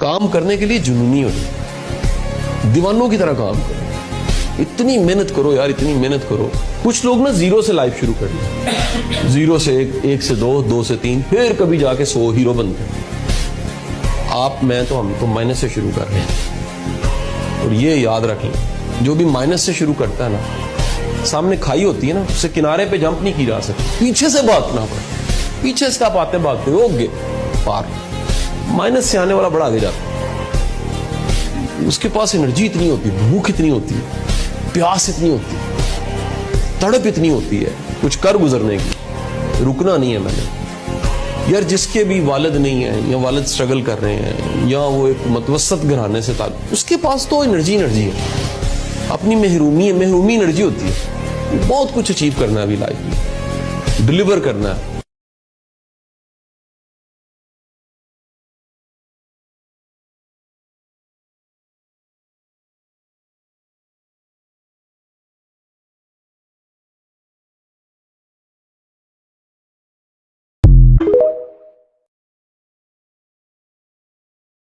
काम करने के लिए जुनूनी हो जाए, दीवानों की तरह काम करो, इतनी मेहनत करो यार, इतनी मेहनत करो। कुछ लोग ना जीरो से लाइफ शुरू कर लें, जीरो से एक से दो से तीन, फिर कभी जाके 100 हीरो बनते हैं। आप मैं तो हम तो माइनस से शुरू कर रहे हैं। और ये याद रखें, जो भी माइनस से शुरू करता है ना, सामने खाई होती है ना, उससे किनारे पे जंप नहीं की जा सकती, पीछे से भागना पड़े, पीछे से आप आते भागते हो गे पार। माइनस से आने वाला बड़ा आगे जाता है, उसके पास एनर्जी इतनी होती है, भूख इतनी होती है, प्यास इतनी होती है, तड़प इतनी होती है कुछ कर गुजरने की, रुकना नहीं है मैंने। यार जिसके भी वालिद नहीं है या वालिद स्ट्रगल कर रहे हैं या वो एक मतवसत घराने से ताल्लुक, उसके पास तो एनर्जी है, अपनी महरूमी एनर्जी होती है। बहुत कुछ अचीव करना है अभी लाइफ में, डिलीवर करना है।